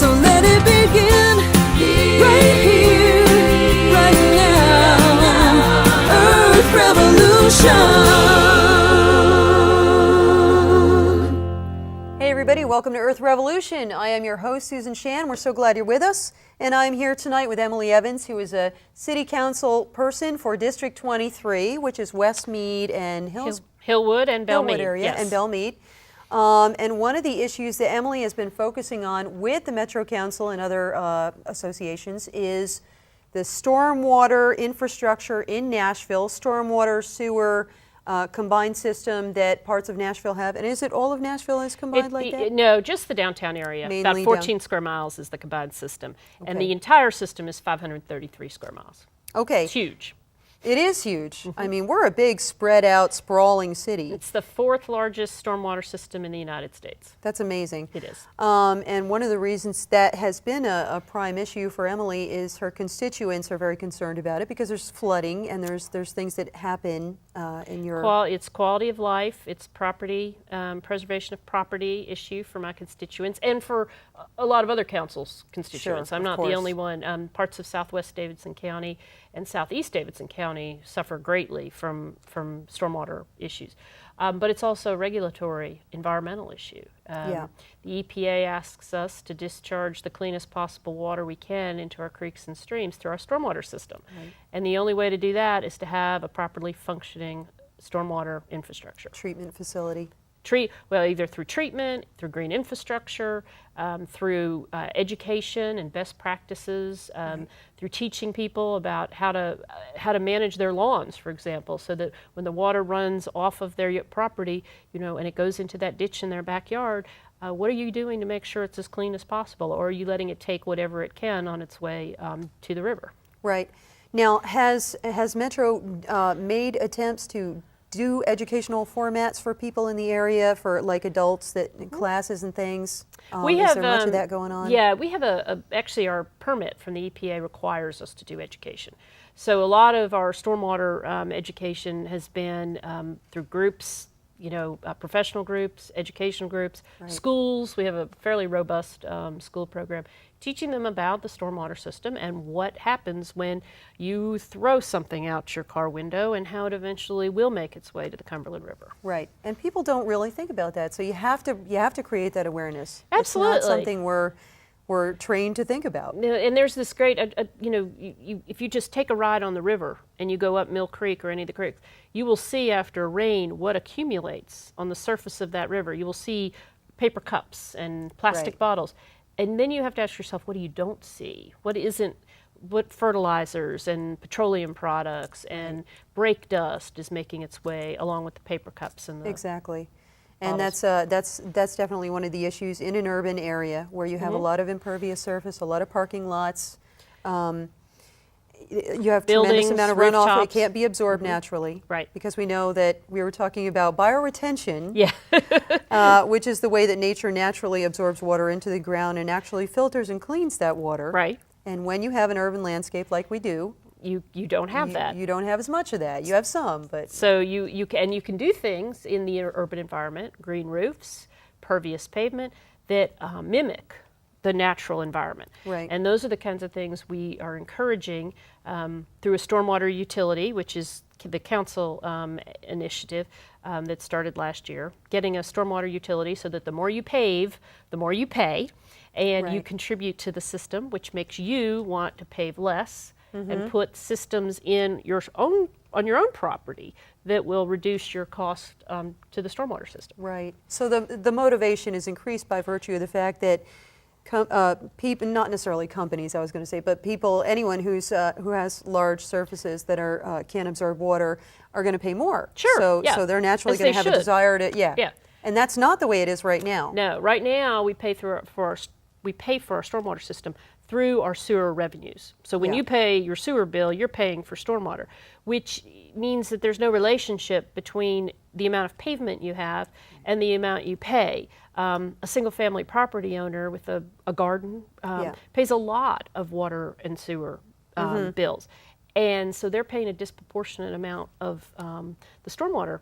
So let it begin right here, right now. Earth Revolution. Hey everybody, welcome to Earth Revolution. I am your host, Susan Shann. We're so glad you're with us. And I'm here tonight with Emily Evans, who is a city council person for District 23, which is Westmead and Hillwood and Belmead. Hillwood area, yes. and Belmead. And one of the issues that Emily has been focusing on with the Metro Council and other associations is the stormwater infrastructure in Nashville, stormwater sewer combined system that parts of Nashville have. And is it all of Nashville is combined like that? No, just the downtown area. Mainly about 14 square miles is the combined system. Okay. And the entire system is 533 square miles. Okay. It's huge. It is huge. I mean, we're a big, spread out, sprawling city. It's the fourth largest stormwater system in the United States. That's amazing. It is. And one of the reasons that has been a prime issue for Emily is her constituents are very concerned about it because there's flooding and there's things that happen in your... It's quality of life, it's property, preservation of property issue for my constituents and for a lot of other councils' constituents. Sure, I'm not of course. the only one. Parts of Southwest Davidson County and Southeast Davidson County suffer greatly from stormwater issues. But it's also a regulatory, environmental issue. Yeah. The EPA asks us to discharge the cleanest possible water we can into our creeks and streams through our stormwater system. Right. And the only way to do that is to have a properly functioning stormwater infrastructure. Treatment facility. Either through treatment, through green infrastructure, through education and best practices, through teaching people about how to manage their lawns, for example, so that when the water runs off of their property, and it goes into that ditch in their backyard, what are you doing to make sure it's as clean as possible, or are you letting it take whatever it can on its way to the river? Right. Now, has Metro made attempts to do educational formats for people in the area, for like adults, classes and things? Is there much of that going on? Yeah, we have actually our permit from the EPA requires us to do education. So a lot of our stormwater education has been through groups, professional groups, educational groups, right. Schools. We have a fairly robust school program teaching them about the stormwater system and what happens when you throw something out your car window and how it eventually will make its way to the Cumberland River. Right, and people don't really think about that, so you have to create that awareness. Absolutely. It's not something we're trained to think about. And there's this great, if you just take a ride on the river and you go up Mill Creek or any of the creeks, you will see after rain what accumulates on the surface of that river. You will see paper cups and plastic bottles. And then you have to ask yourself, what do you don't see? What fertilizers and petroleum products and brake dust is making its way along with the paper cups and the Exactly. And bottles. that's definitely one of the issues in an urban area where you have a lot of impervious surface, a lot of parking lots. You have Buildings, tremendous amount of runoff. It rooftops. can't be absorbed naturally. Right. Because we know that we were talking about bioretention, Yeah. which is the way that nature naturally absorbs water into the ground and actually filters and cleans that water. Right. And when you have an urban landscape like we do, You don't have that. You don't have as much of that. You have some, but So you can do things in the urban environment, green roofs, pervious pavement, that mimic the natural environment. Right. And those are the kinds of things we are encouraging through a stormwater utility, which is the council initiative that started last year, getting a stormwater utility so that the more you pave, the more you pay, and you contribute to the system, which makes you want to pave less and put systems on your own property that will reduce your cost to the stormwater system. Right. So the motivation is increased by virtue of the fact that people, not necessarily companies, I was going to say, but people, anyone who has large surfaces that can absorb water, are going to pay more. Sure. So they're naturally going to have a desire to Yeah. And that's not the way it is right now. No, right now we pay for our stormwater system through our sewer revenues. So when you pay your sewer bill, you're paying for stormwater, which means that there's no relationship between the amount of pavement you have and the amount you pay. A single-family property owner with a garden pays a lot of water and sewer bills. And so they're paying a disproportionate amount of the stormwater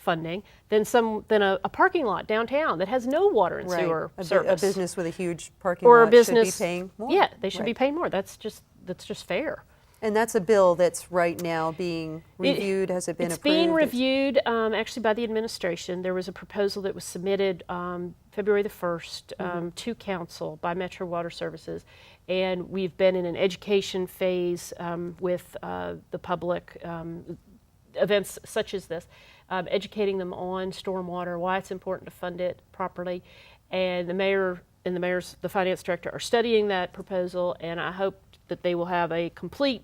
funding than a parking lot downtown that has no water and sewer a service. A business with a huge parking or lot a business should be paying more. Yeah, they should be paying more. That's just fair. And that's a bill that's right now being reviewed. Has it been It's approved? being reviewed actually by the administration. There was a proposal that was submitted February the 1st to council by Metro Water Services, and we've been in an education phase with the public, events such as this, educating them on stormwater, why it's important to fund it properly, and the mayor and the finance director are studying that proposal, and I hope that they will have a complete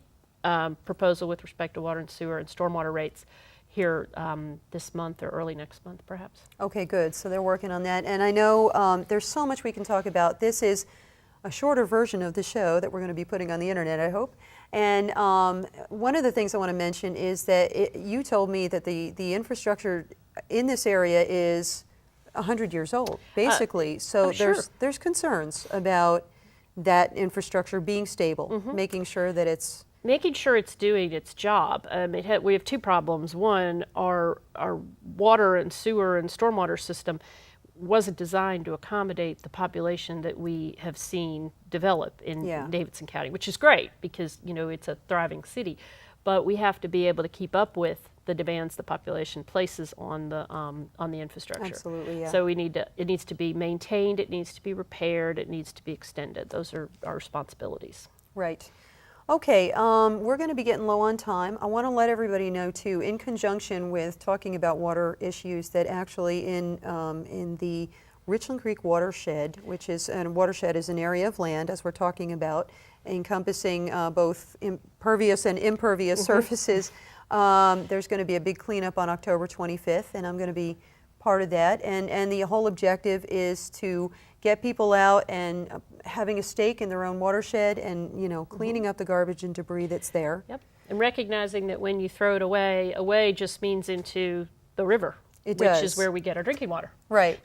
proposal with respect to water and sewer and stormwater rates here this month or early next month, perhaps. Okay, good. So they're working on that. And I know there's so much we can talk about. This is a shorter version of the show that we're going to be putting on the internet, I hope. And one of the things I want to mention is that you told me that the infrastructure in this area is 100 years old, basically. So there's concerns about that infrastructure being stable, making sure that it's doing its job. We have two problems. One, our water and sewer and stormwater system wasn't designed to accommodate the population that we have seen develop in Davidson County, which is great because it's a thriving city, but we have to be able to keep up with the demands the population places on the infrastructure. Absolutely, yeah. So it needs to be maintained, it needs to be repaired, it needs to be extended. Those are our responsibilities. right. Okay, we're going to be getting low on time. I want to let everybody know too, in conjunction with talking about water issues, that actually in the Richland Creek Watershed, which is, and a watershed is an area of land, as we're talking about, encompassing both impervious and impervious surfaces. There's going to be a big cleanup on October 25th, and I'm going to be part of that. And the whole objective is to get people out and having a stake in their own watershed, and cleaning up the garbage and debris that's there. Yep. And recognizing that when you throw it away just means into the river. It which does. is where we get our drinking water. Right.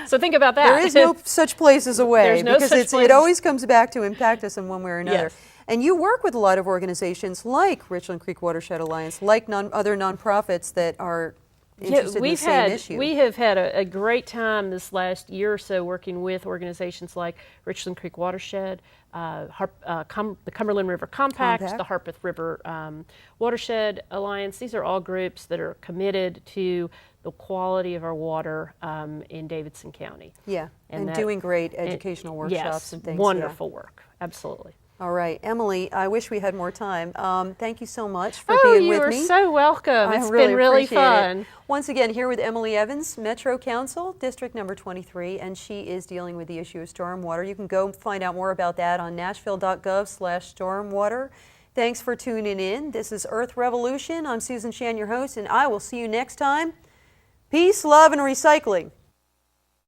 So think about that. There is no such place as a way, There's no because such place. it always comes back to impact us in one way or another. Yes. And you work with a lot of organizations like Richland Creek Watershed Alliance, like other nonprofits that are interested in the same issue. We have had a great time this last year or so working with organizations like Richland Creek Watershed, the Cumberland River Compact, the Harpeth River Watershed Alliance. These are all groups that are committed to the quality of our water in Davidson County. Yeah, and doing great educational workshops and things. Wonderful work, absolutely. All right, Emily, I wish we had more time. Thank you so much for being with me. You are so welcome. It's been really fun. Once again, here with Emily Evans, Metro Council, District number 23, and she is dealing with the issue of stormwater. You can go find out more about that on nashville.gov/stormwater. Thanks for tuning in. This is Earth Revolution. I'm Susan Shann, your host, and I will see you next time. Peace, love, and recycling.